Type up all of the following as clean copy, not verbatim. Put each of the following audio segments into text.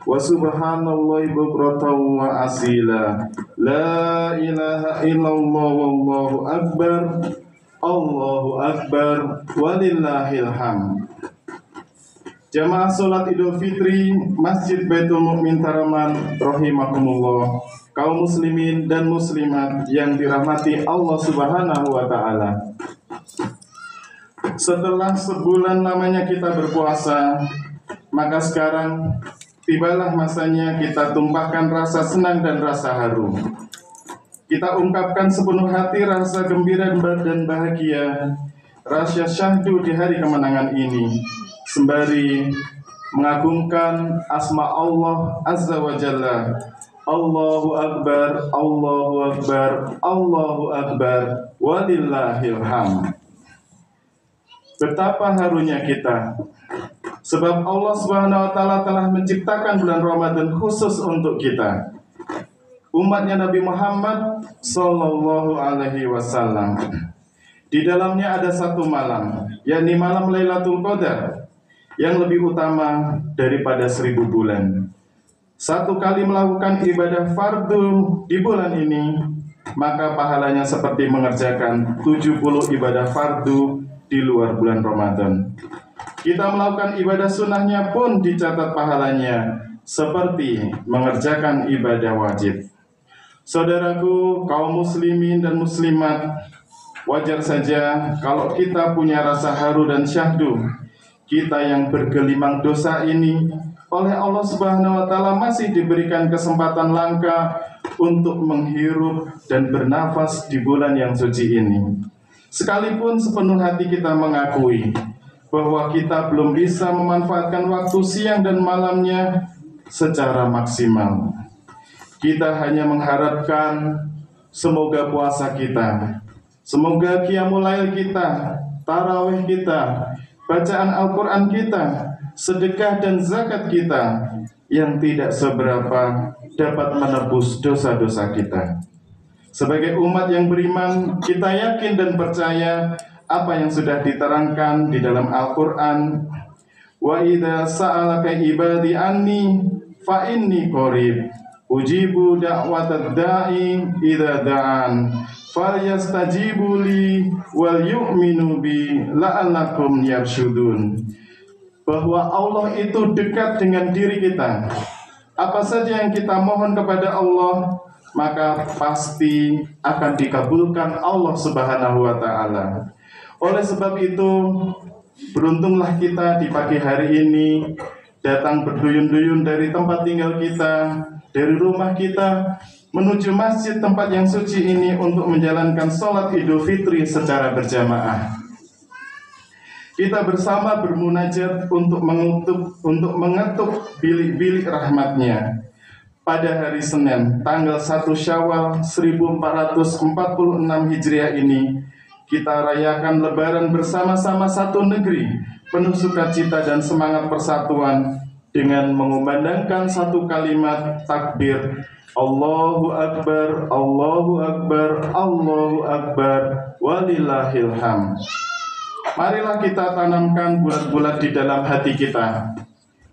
wa subhanallahi bukratan wa asila. La ilaha illallah wallahu akbar. Allahu akbar walillahil hamd. Jamaah salat Idul Fitri Masjid Baitul Mukmin Taraman rahimakumullah, kaum muslimin dan muslimat yang dirahmati Allah Subhanahu wa taala. Setelah sebulan lamanya kita berpuasa, maka sekarang tibalah masanya kita tumpahkan rasa senang dan rasa haru. Kita ungkapkan sepenuh hati rasa gembira dan bahagia, rasa syahdu di hari kemenangan ini, sembari mengagungkan asma Allah Azza wa Jalla. Allahu Akbar, Allahu Akbar, Allahu Akbar, walillahil hamd. Betapa harunya kita, sebab Allah Subhanahu wa taala telah menciptakan bulan Ramadan khusus untuk kita, umatnya Nabi Muhammad sallallahu alaihi wasallam. Di dalamnya ada satu malam, yakni malam Lailatul Qadar, yang lebih utama daripada 1000 bulan. Satu kali melakukan ibadah fardu di bulan ini, maka pahalanya seperti mengerjakan 70 ibadah fardu di luar bulan Ramadan. Kita melakukan ibadah sunnahnya pun dicatat pahalanya seperti mengerjakan ibadah wajib. Saudaraku, kaum muslimin dan muslimat, wajar saja kalau kita punya rasa haru dan syahdu. Kita yang bergelimang dosa ini oleh Allah Subhanahu wa taala masih diberikan kesempatan langka untuk menghirup dan bernafas di bulan yang suci ini. Sekalipun sepenuh hati kita mengakui bahwa kita belum bisa memanfaatkan waktu siang dan malamnya secara maksimal. Kita hanya mengharapkan semoga puasa kita, semoga qiyamul lail kita, tarawih kita, bacaan Al-Quran kita, sedekah dan zakat kita yang tidak seberapa dapat menebus dosa-dosa kita. Sebagai umat yang beriman, kita yakin dan percaya apa yang sudah diterangkan di dalam Al-Quran. Wa idza sa'alaka ibadi anni fa inni qarib ujibu da'watad da'i idza da'an falyastajibu li wal yu'minu bi la'allakum yarshudun. Bahwa Allah itu dekat dengan diri kita. Apa saja yang kita mohon kepada Allah, maka pasti akan dikabulkan Allah Subhanahu wa taala. Oleh sebab itu, beruntunglah kita di pagi hari ini datang berduyun-duyun dari tempat tinggal kita, dari rumah kita, menuju masjid tempat yang suci ini untuk menjalankan sholat Idul Fitri secara berjamaah. Kita bersama bermunajat untuk mengetuk bilik-bilik rahmatnya. Pada hari Senin, tanggal 1 Syawal 1446 Hijriah ini, kita rayakan Lebaran bersama-sama satu negeri, penuh sukacita dan semangat persatuan dengan mengumandangkan satu kalimat takbir, Allahu Akbar, Allahu Akbar, Allahu Akbar, walillahil hamd. Marilah kita tanamkan bulat-bulat di dalam hati kita,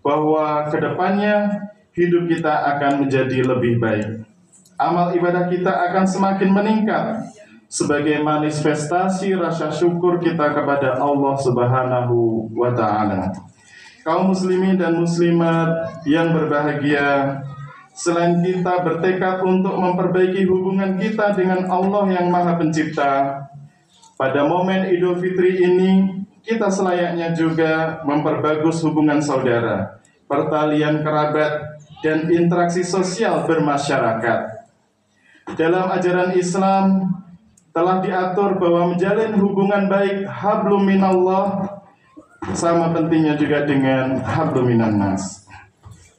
bahwa kedepannya hidup kita akan menjadi lebih baik. Amal ibadah kita akan semakin meningkat sebagai manifestasi rasa syukur kita kepada Allah Subhanahu wa taala. Kaum muslimin dan muslimat yang berbahagia, selain kita bertekad untuk memperbaiki hubungan kita dengan Allah yang Maha Pencipta, pada momen Idul Fitri ini kita selayaknya juga memperbagus hubungan saudara, pertalian kerabat, dan interaksi sosial bermasyarakat. Dalam ajaran Islam telah diatur bahwa menjalin hubungan baik hablum minallah sama pentingnya juga dengan hablum minannas.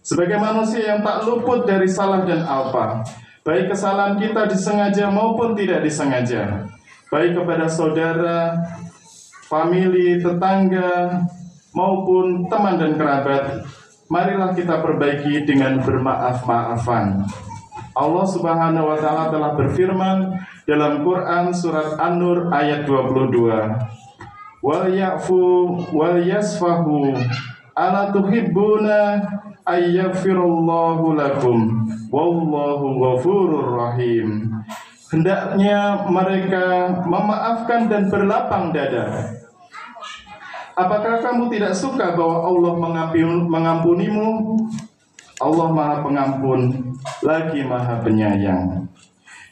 Sebagai manusia yang tak luput dari salah dan alpa, baik kesalahan kita disengaja maupun tidak disengaja, baik kepada saudara, famili, tetangga, maupun teman dan kerabat, marilah kita perbaiki dengan bermaaf-maafan. Allah Subhanahu wa taala telah berfirman dalam Quran surat An-Nur ayat 22. Wal ya'fu wal yasfahu ala tuhibbuna ayyaghfirallahu lakum wallahu ghafurur rahim. Hendaknya mereka memaafkan dan berlapang dada. Apakah kamu tidak suka bahwa Allah mengampunimu? Allah Maha Pengampun, lagi Maha Penyayang.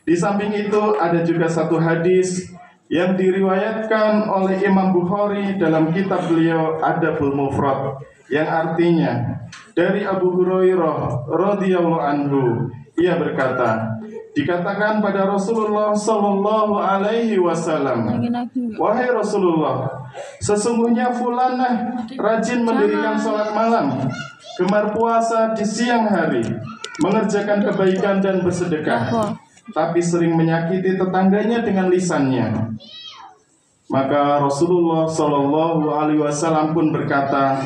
Di samping itu ada juga satu hadis yang diriwayatkan oleh Imam Bukhari dalam kitab beliau Adabul Mufrad, yang artinya dari Abu Hurairah radhiyallahu anhu, ia berkata, dikatakan pada Rasulullah sallallahu alaihi wasallam, wahai Rasulullah, sesungguhnya fulanah rajin mendirikan sholat malam, gemar puasa di siang hari, mengerjakan kebaikan dan bersedekah, tapi sering menyakiti tetangganya dengan lisannya. Maka Rasulullah sallallahu alaihi wasallam pun berkata,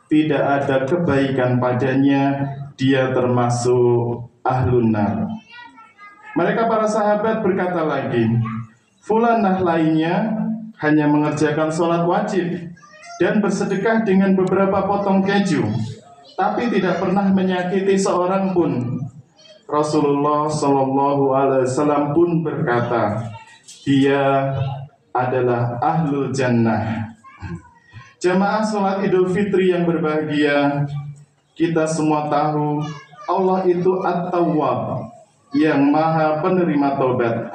tidak ada kebaikan padanya, dia termasuk ahlun nar. Mereka para sahabat berkata lagi, fulanah lainnya hanya mengerjakan sholat wajib dan bersedekah dengan beberapa potong keju, tapi tidak pernah menyakiti seorang pun. Rasulullah Shallallahu Alaihi Wasallam pun berkata, dia adalah ahlul jannah. Jamaah sholat Idul Fitri yang berbahagia, kita semua tahu Allah itu At-Tawwab, yang maha penerima taubat.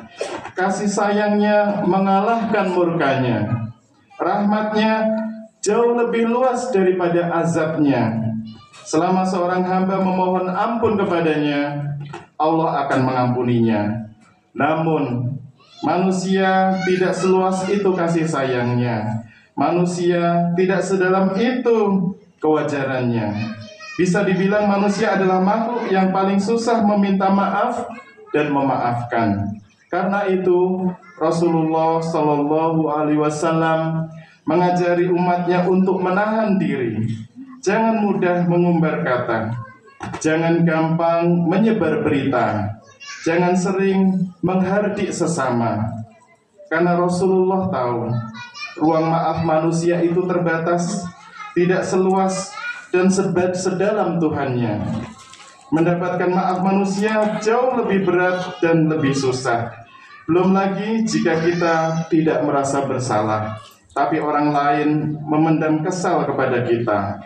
Kasih sayangnya mengalahkan murkanya. Rahmatnya jauh lebih luas daripada azabnya. Selama seorang hamba memohon ampun kepadanya, Allah akan mengampuninya. Namun manusia tidak seluas itu kasih sayangnya. Manusia tidak sedalam itu kewajarannya. Bisa dibilang manusia adalah makhluk yang paling susah meminta maaf dan memaafkan. Karena itu Rasulullah Shallallahu Alaihi Wasallam mengajari umatnya untuk menahan diri. Jangan mudah mengumbar kata, jangan gampang menyebar berita, jangan sering menghardik sesama. Karena Rasulullah tahu ruang maaf manusia itu terbatas, tidak seluas dan sedalam Tuhannya. Mendapatkan maaf manusia jauh lebih berat dan lebih susah. Belum lagi jika kita tidak merasa bersalah, tapi orang lain memendam kesal kepada kita.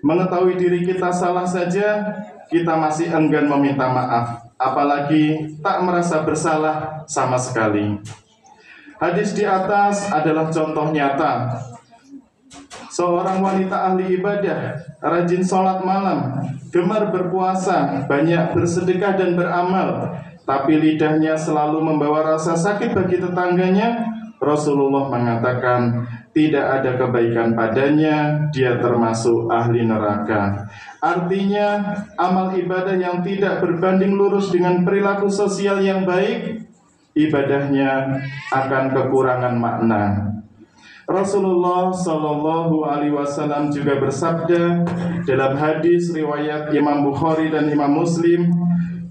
Mengetahui diri kita salah saja, kita masih enggan meminta maaf, apalagi tak merasa bersalah sama sekali. Hadis di atas adalah contoh nyata. Seorang wanita ahli ibadah, rajin sholat malam, gemar berpuasa, banyak bersedekah dan beramal, tapi lidahnya selalu membawa rasa sakit bagi tetangganya. Rasulullah mengatakan, tidak ada kebaikan padanya, dia termasuk ahli neraka. Artinya, amal ibadah yang tidak berbanding lurus dengan perilaku sosial yang baik, ibadahnya akan kekurangan makna. Rasulullah Shallallahu Alaihi Wasallam juga bersabda dalam hadis riwayat Imam Bukhari dan Imam Muslim,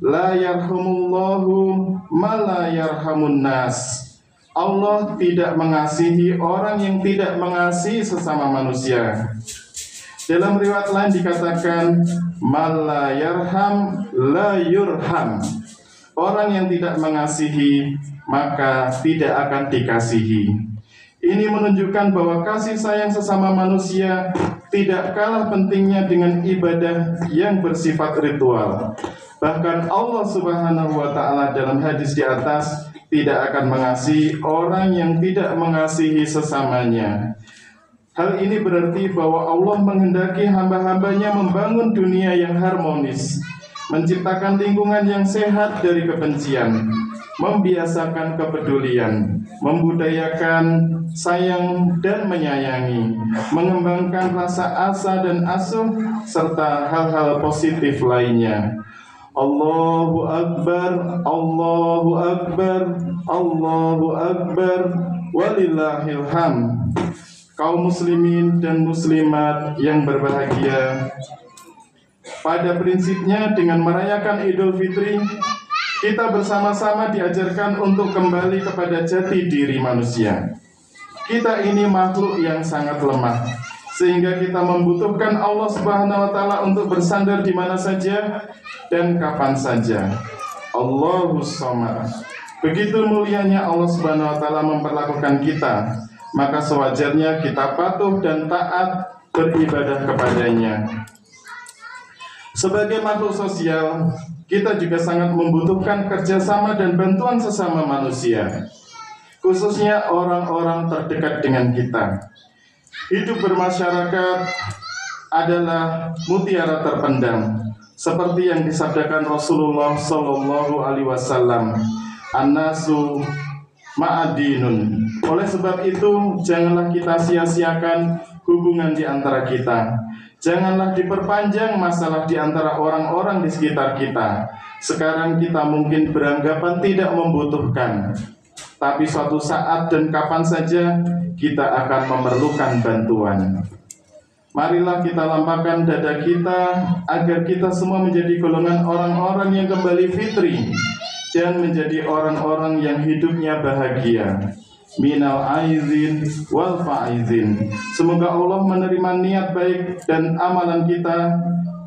la yarhamullahu ma la yarhamun nas. Allah tidak mengasihi orang yang tidak mengasihi sesama manusia. Dalam riwayat lain dikatakan, ma la yarham la yurham. Orang yang tidak mengasihi maka tidak akan dikasihi. Ini menunjukkan bahwa kasih sayang sesama manusia tidak kalah pentingnya dengan ibadah yang bersifat ritual. Bahkan Allah Subhanahu wa Ta'ala dalam hadis di atas tidak akan mengasihi orang yang tidak mengasihi sesamanya. Hal ini berarti bahwa Allah menghendaki hamba-hambanya membangun dunia yang harmonis, menciptakan lingkungan yang sehat dari kebencian, membiasakan kepedulian, membudayakan sayang dan menyayangi, mengembangkan rasa asa dan asuh, serta hal-hal positif lainnya. Allahu Akbar, Allahu Akbar, Allahu Akbar, walillahil hamd. Kaum muslimin dan muslimat yang berbahagia, pada prinsipnya dengan merayakan Idul Fitri, kita bersama-sama diajarkan untuk kembali kepada jati diri manusia. Kita ini makhluk yang sangat lemah, sehingga kita membutuhkan Allah Subhanahu wa taala untuk bersandar di mana saja dan kapan saja. Allahus Samad. Begitu mulianya Allah Subhanahu wa taala memperlakukan kita, maka sewajarnya kita patuh dan taat beribadah kepadanya. Sebagai makhluk sosial, kita juga sangat membutuhkan kerjasama dan bantuan sesama manusia, khususnya orang-orang terdekat dengan kita. Hidup bermasyarakat adalah mutiara terpendam, seperti yang disabdakan Rasulullah Sallallahu Alaihi Wasallam, "An-nasu ma'adinun." Oleh sebab itu, janganlah kita sia-siakan hubungan di antara kita. Janganlah diperpanjang masalah di antara orang-orang di sekitar kita. Sekarang kita mungkin beranggapan tidak membutuhkan, tapi suatu saat dan kapan saja kita akan memerlukan bantuan. Marilah kita lampahkan dada kita agar kita semua menjadi golongan orang-orang yang kembali fitri dan menjadi orang-orang yang hidupnya bahagia. Minal aizin wal faizin. Semoga Allah menerima niat baik dan amalan kita.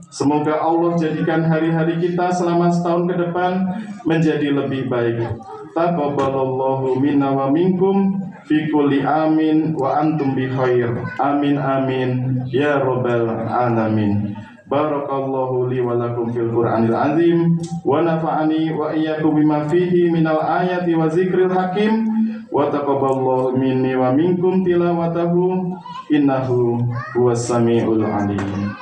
Semoga Allah jadikan hari-hari kita selama setahun ke depan menjadi lebih baik. Taqabbalallahu minna wa minkum fi kulli amin wa antum bi khair. Amin amin ya rabbal alamin. Barakallahu li wa lakum fil Qur'anil azim wa nafa'ani wa iyyakum bima fihi minal ayati wa zikril hakim wa taqabbalallahu minni wa minkum tilawatahu innahu huwas samiul alim.